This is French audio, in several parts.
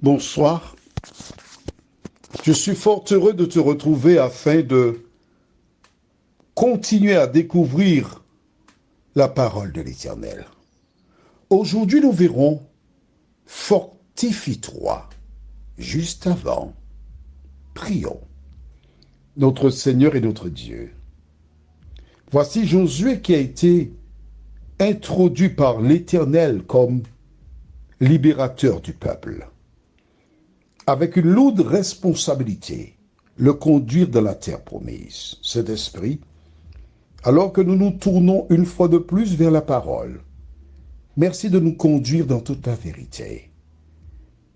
Bonsoir. Je suis fort heureux de te retrouver afin de continuer à découvrir la parole de l'Éternel. Aujourd'hui, nous verrons Fortifie-toi. Juste avant, prions. Notre Seigneur et notre Dieu. Voici Josué qui a été introduit par l'Éternel comme libérateur du peuple, avec une lourde responsabilité, le conduire dans la terre promise. Cet esprit, alors que nous nous tournons une fois de plus vers la parole, merci de nous conduire dans toute la vérité,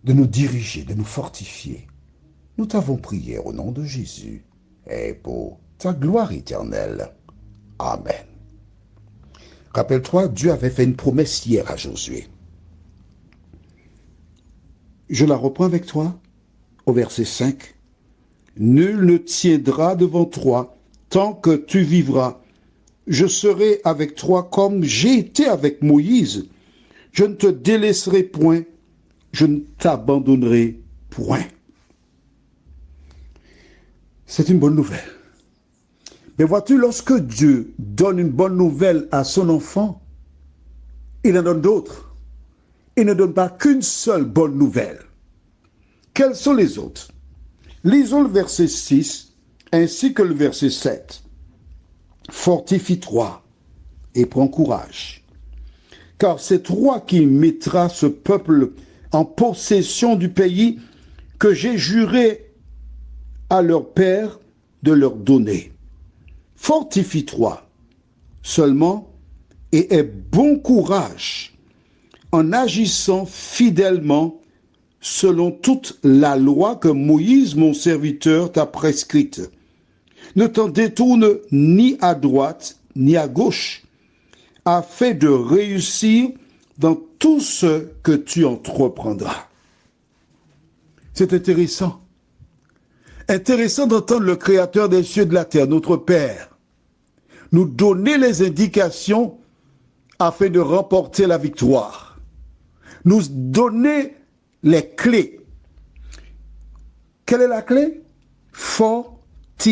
de nous diriger, de nous fortifier. Nous t'avons prié au nom de Jésus et pour ta gloire éternelle. Amen. Rappelle-toi, Dieu avait fait une promesse hier à Josué. Je la reprends avec toi au verset 5. Nul ne tiendra devant toi tant que tu vivras. Je serai avec toi comme j'ai été avec Moïse. Je ne te délaisserai point, je ne t'abandonnerai point. C'est une bonne nouvelle. Mais vois-tu, lorsque Dieu donne une bonne nouvelle à son enfant, il en donne d'autres. Il ne donne pas qu'une seule bonne nouvelle. Quelles sont les autres? Lisons le verset 6 ainsi que le verset 7. Fortifie-toi et prends courage, car c'est toi qui mettras ce peuple en possession du pays que j'ai juré à leur père de leur donner. Fortifie-toi seulement et aie bon courage en agissant fidèlement selon toute la loi que Moïse, mon serviteur, t'a prescrite. Ne t'en détourne ni à droite ni à gauche, afin de réussir dans tout ce que tu entreprendras. C'est intéressant. Intéressant d'entendre le Créateur des cieux et de la terre, notre Père, nous donner les indications afin de remporter la victoire. Nous donner les clés. Quelle est la clé? Fortifie-toi.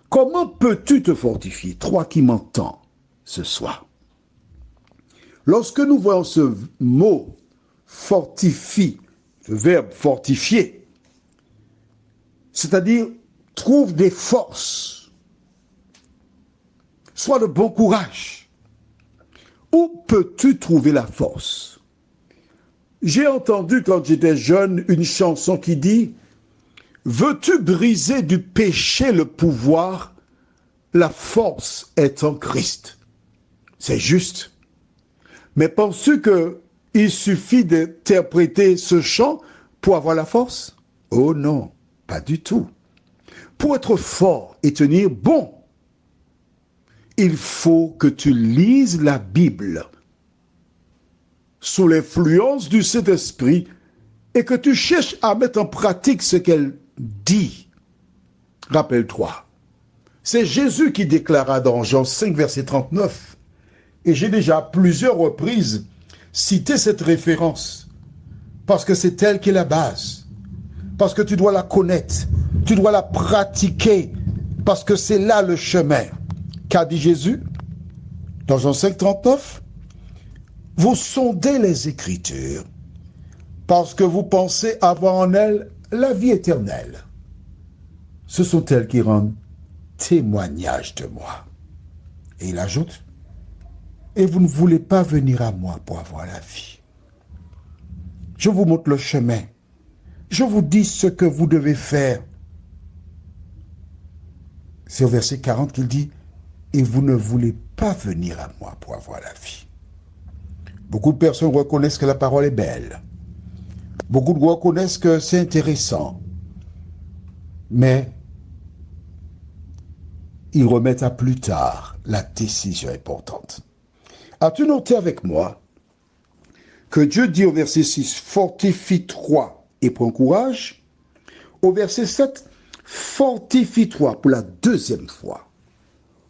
Comment peux-tu te fortifier? Toi qui m'entends ce soir. Lorsque nous voyons ce mot fortifie, le verbe fortifier, c'est-à-dire trouve des forces, sois de bon courage. Où peux-tu trouver la force? J'ai entendu quand j'étais jeune une chanson qui dit « Veux-tu briser du péché le pouvoir? La force est en Christ. » C'est juste. Mais penses-tu qu'il suffit d'interpréter ce chant pour avoir la force? Oh non, pas du tout. Pour être fort et tenir bon, il faut que tu lises la Bible sous l'influence du Saint-Esprit et que tu cherches à mettre en pratique ce qu'elle dit. Rappelle-toi, c'est Jésus qui déclara dans Jean 5, verset 39, et j'ai déjà à plusieurs reprises cité cette référence, parce que c'est elle qui est la base, parce que tu dois la connaître, tu dois la pratiquer, parce que c'est là le chemin. Qu'a dit Jésus dans Jean 5, 39? Vous sondez les Écritures parce que vous pensez avoir en elles la vie éternelle. Ce sont elles qui rendent témoignage de moi. Et il ajoute, et vous ne voulez pas venir à moi pour avoir la vie. Je vous montre le chemin. Je vous dis ce que vous devez faire. C'est au verset 40 qu'il dit, et vous ne voulez pas venir à moi pour avoir la vie. Beaucoup de personnes reconnaissent que la parole est belle. Beaucoup de reconnaissent que c'est intéressant. Mais ils remettent à plus tard la décision importante. As-tu noté avec moi que Dieu dit au verset 6, fortifie-toi et prends courage? Au verset 7, fortifie-toi pour la deuxième fois.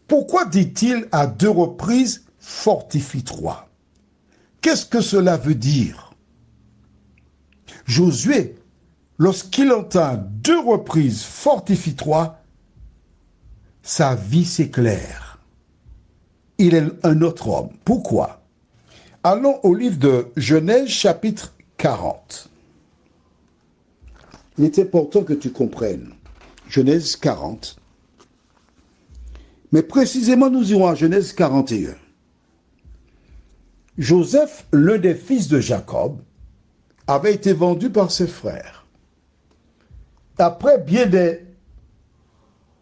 Pourquoi dit-il à deux reprises, fortifie-toi? Qu'est-ce que cela veut dire? Josué, lorsqu'il entend à 2 reprises fortifie-toi, sa vie s'éclaire. Il est un autre homme. Pourquoi? Allons au livre de Genèse chapitre 40. Il est important que tu comprennes. Genèse 40. Mais précisément, nous irons à Genèse 41. Joseph, l'un des fils de Jacob, avait été vendu par ses frères. Après bien des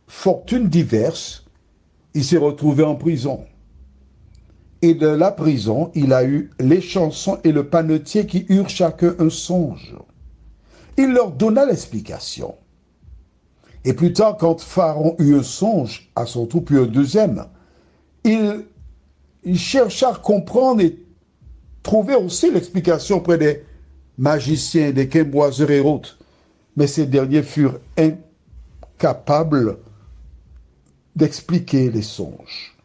fortunes diverses, il s'est retrouvé en prison. Et de la prison, il a eu les chansons et le panetier qui eurent chacun un songe. Il leur donna l'explication. Et plus tard, quand Pharaon eut un songe, à son tour, puis un deuxième, il chercha à comprendre et trouver aussi l'explication auprès des magiciens, des quimboiseurs et autres. Mais ces derniers furent incapables d'expliquer les songes.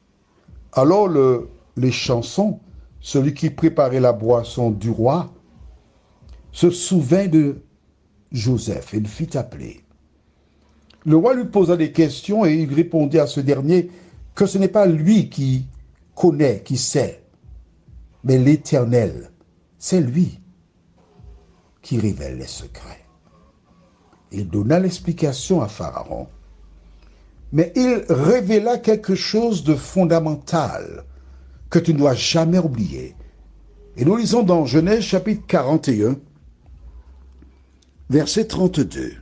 Alors les chansons, celui qui préparait la boisson du roi, se souvint de Joseph et le fit appeler. Le roi lui posa des questions et il répondit à ce dernier que ce n'est pas lui qui connaît, qui sait, mais l'Éternel, c'est lui qui révèle les secrets. Il donna l'explication à Pharaon, mais il révéla quelque chose de fondamental que tu ne dois jamais oublier. Et nous lisons dans Genèse chapitre 41, verset 32.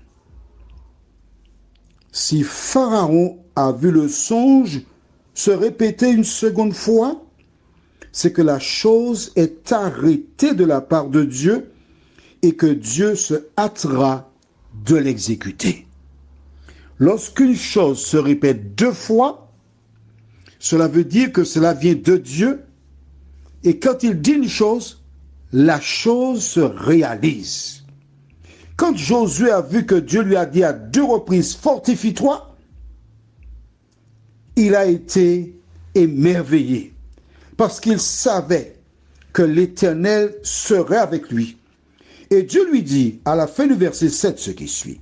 Si Pharaon a vu le songe se répéter une seconde fois, c'est que la chose est arrêtée de la part de Dieu et que Dieu se hâtera de l'exécuter. Lorsqu'une chose se répète 2 fois, cela veut dire que cela vient de Dieu et quand il dit une chose, la chose se réalise. Quand Josué a vu que Dieu lui a dit à 2 reprises, fortifie-toi, il a été émerveillé parce qu'il savait que l'Éternel serait avec lui. Et Dieu lui dit, à la fin du verset 7, ce qui suit,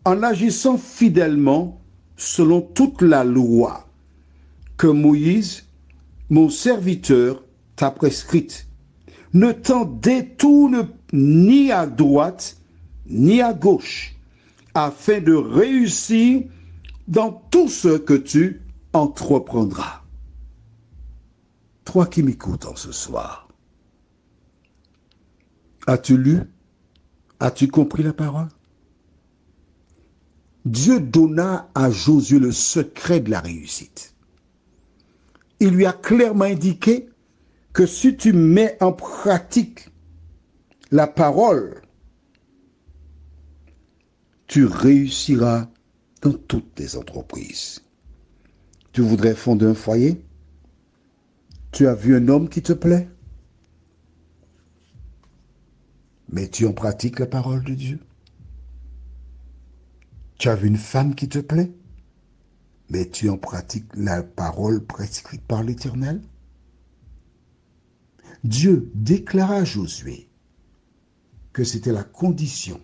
en agissant fidèlement selon toute la loi que Moïse, mon serviteur, t'a prescrite, ne t'en détourne ni à droite ni à gauche, afin de réussir dans tout ce que tu entreprendras. Toi qui m'écoutes en ce soir, as-tu lu? As-tu compris la parole? Dieu donna à Josué le secret de la réussite. Il lui a clairement indiqué que si tu mets en pratique la parole, tu réussiras dans toutes tes entreprises. Tu voudrais fonder un foyer? Tu as vu un homme qui te plaît? Mais tu en pratiques la parole de Dieu? Tu as vu une femme qui te plaît? Mais tu en pratiques la parole prescrite par l'Éternel? Dieu déclara à Josué que c'était la condition.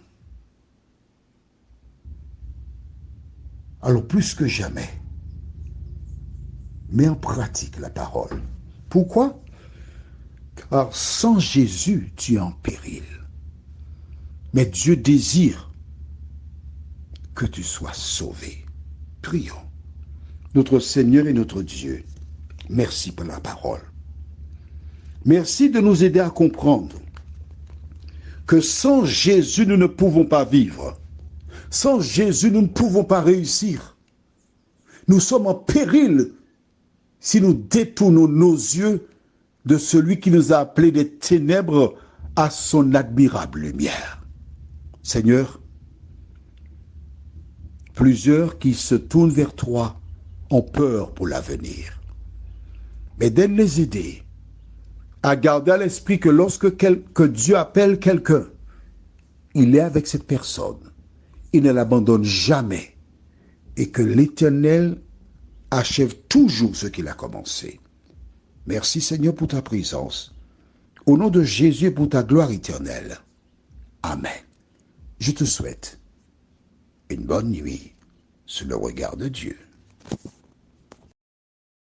Alors plus que jamais, mets en pratique la parole. Pourquoi? Car sans Jésus, tu es en péril. Mais Dieu désire que tu sois sauvé. Prions. Notre Seigneur et notre Dieu, merci pour la parole. Merci de nous aider à comprendre que sans Jésus, nous ne pouvons pas vivre. Sans Jésus, nous ne pouvons pas réussir. Nous sommes en péril si nous détournons nos yeux de celui qui nous a appelés des ténèbres à son admirable lumière. Seigneur, plusieurs qui se tournent vers toi ont peur pour l'avenir. Mais d'aide-les aider à garder à l'esprit que lorsque que Dieu appelle quelqu'un, il est avec cette personne. Il ne l'abandonne jamais. Et que l'Éternel achève toujours ce qu'il a commencé. Merci Seigneur pour ta présence. Au nom de Jésus et pour ta gloire éternelle. Amen. Je te souhaite une bonne nuit sous le regard de Dieu.